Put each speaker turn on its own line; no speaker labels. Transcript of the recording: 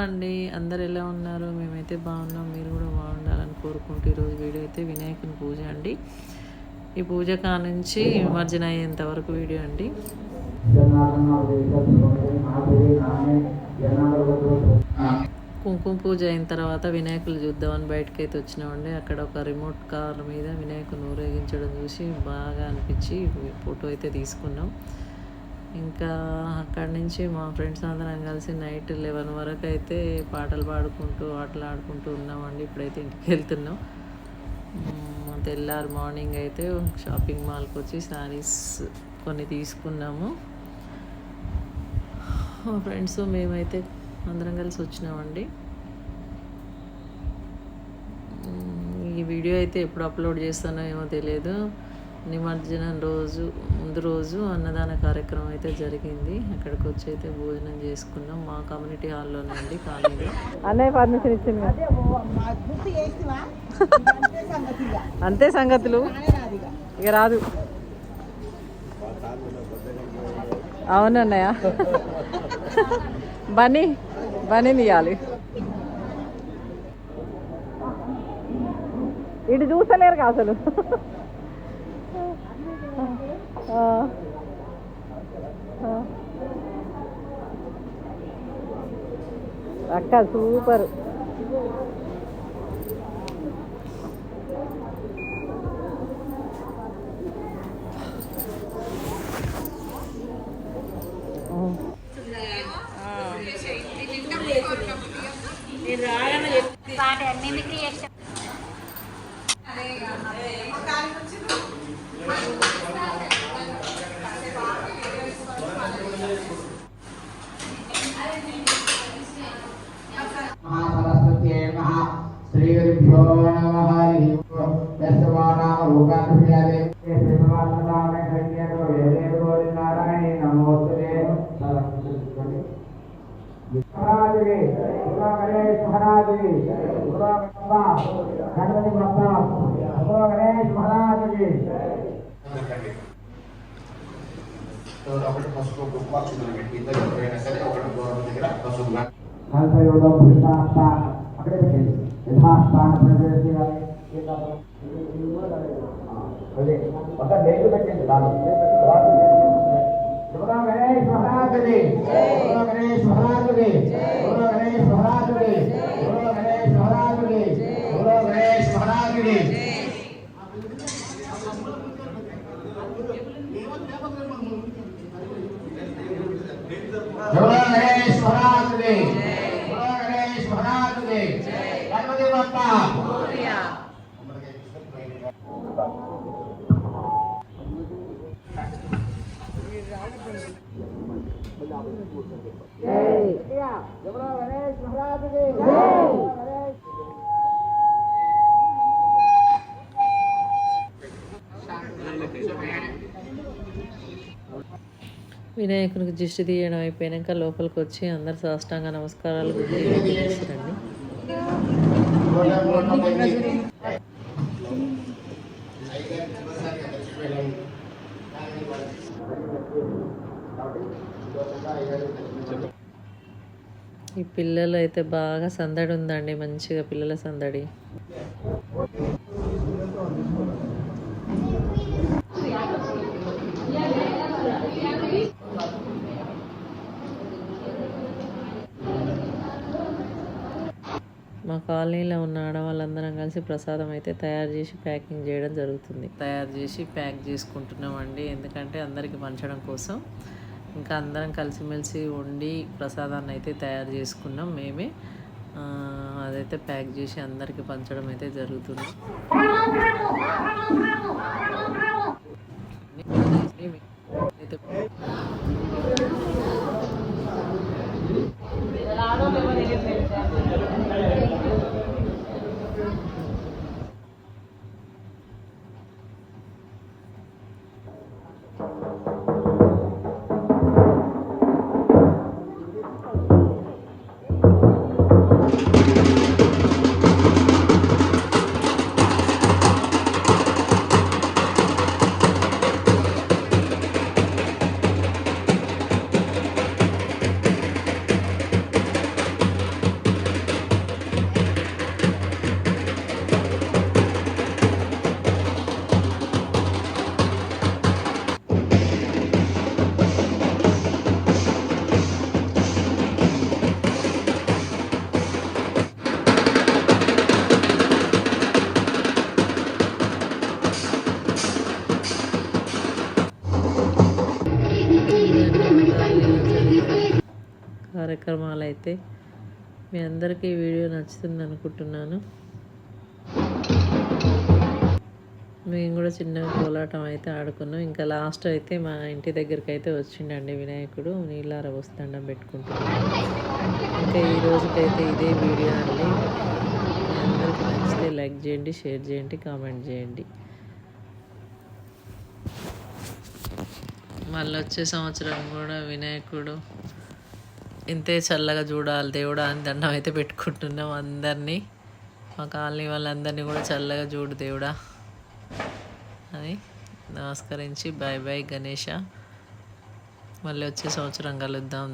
అండి అందరు ఎలా ఉన్నారు? మేమైతే బాగున్నాం. మీరు కూడా బాగుండాలని కోరుకుంటూ ఈరోజు వీడియో అయితే వినాయకుని పూజ అండి. ఈ పూజ కానుంచి నిమజ్జనం అయ్యేంత వరకు వీడియో అండి. కుంకుమ పూజ అయిన తర్వాత వినాయకులు చూద్దామని బయటకైతే వచ్చినామండి. అక్కడ ఒక రిమోట్ కార్ మీద వినాయకుని ఊరేగించడం చూసి బాగా అనిపించి ఫోటో అయితే తీసుకున్నాం. ఇంకా అక్కడి నుంచి మా ఫ్రెండ్స్ అందరం కలిసి నైట్ 11 వరకు అయితే పాటలు పాడుకుంటూ ఆటలు ఆడుకుంటూ ఉన్నామండి. ఇప్పుడైతే ఇంటికి వెళ్తున్నాం. తెల్లారి మార్నింగ్ అయితే షాపింగ్ మాల్కి వచ్చి శారీస్ కొన్ని తీసుకున్నాము. మా ఫ్రెండ్స్ మేమైతే అందరం కలిసి వచ్చినామండి. ఈ వీడియో అయితే ఎప్పుడు అప్లోడ్ చేస్తానో ఏమో తెలియదు. నిమజ్జనం ముందు రోజు అన్నదాన కార్యక్రమం అయితే జరిగింది. అక్కడికి వచ్చి అయితే భోజనం చేసుకున్నాం మా కమ్యూనిటీ హాల్లోనే అండి. కాలేజీ అన్నయ్య పర్మిషన్ ఇచ్చింది. అంతే సంగతులు, ఇక రాదు. అవునన్నయ్య, బన్నీ తీయాలి. ఇటు చూస్తలేరు అసలు. అక్క సూపర్.
శ్రీగురుభ్యో నమః. హరి ఓం. యస్వానామ రూపాభియాలే శ్రీనివాసనామ కళ్యాణ వేదేవో నారాయణ నమోస్తుతే. మహారాజుకి గురు గణేష్ మహారాజుకి గురు బప్పా గణపతి బప్పా గురు గణేష్ మహారాజుకి. ఒకటి పసుపు గుప్పాక్షులు పెట్టి ఇద్దరు ఎవరైనా సరే ఒకటి గౌరవం దగ్గర పసుపు కల్పయోగం కృష్ణాస్థాన్ అక్కడే పెట్టేది. యథాస్థాన ప్రవేశ ఒక డేట్ పెట్టింది. గురు గణేష్ మహారాజుకి గురు గణేష్ మహారాజుకి గురు గణేష్ మహారాజుకి గురు గణేష్ మహారాజుకి గురు గణేష్ మహారాజుకి. గురు గణేష్ మహారాజుకి గురు గణేష్ మహారాజుకి గణపతి బప్పా.
వినాయకునికి దిష్టి తీయడం అయిపోయాక లోపలికి వచ్చి అందరు సాష్టాంగ నమస్కారాలు చేస్తారండి. ఈ పిల్లలు అయితే బాగా సందడి ఉందండి, మంచిగా పిల్లల సందడి. మా కాలనీలో ఉన్న ఆడవాళ్ళందరం కలిసి ప్రసాదం అయితే తయారు చేసి ప్యాకింగ్ చేయడం జరుగుతుంది. తయారు చేసి ప్యాక్ చేసుకుంటున్నామండి, ఎందుకంటే అందరికీ పంచడం కోసం. ఇంకా అందరం కలిసిమెలిసి వండి ప్రసాదాన్ని అయితే తయారు చేసుకున్నాం మేమే. అదైతే ప్యాక్ చేసి అందరికీ పంచడం అయితే జరుగుతుంది. కార్యక్రమాలు అయితే. మీ అందరికీ ఈ వీడియో నచ్చుతుంది అనుకుంటున్నాను. మేము కూడా చిన్నగా కోలాటం అయితే ఆడుకున్నాం. ఇంకా లాస్ట్ అయితే మా ఇంటి దగ్గరికి అయితే వచ్చిండండి వినాయకుడు. నీళ్ళార వస్తుండం పెట్టుకుంటున్నాం. ఇంకా ఈ రోజుకైతే ఇదే వీడియో అండి. మీ అందరికీ నచ్చితే లైక్ చేయండి, షేర్ చేయండి, కామెంట్ చేయండి. మళ్ళీ వచ్చే సంవత్సరం కూడా వినాయకుడు ఇంతే చల్లగా చూడాలి దేవుడా అని దండం అయితే పెట్టుకుంటున్నాం అందరినీ. మా కాలనీ వాళ్ళందరినీ కూడా చల్లగా చూడు దేవుడా అని నమస్కరించి బాయ్ బాయ్ గణేష. మళ్ళీ వచ్చే సంవత్సరం కలుద్దాం.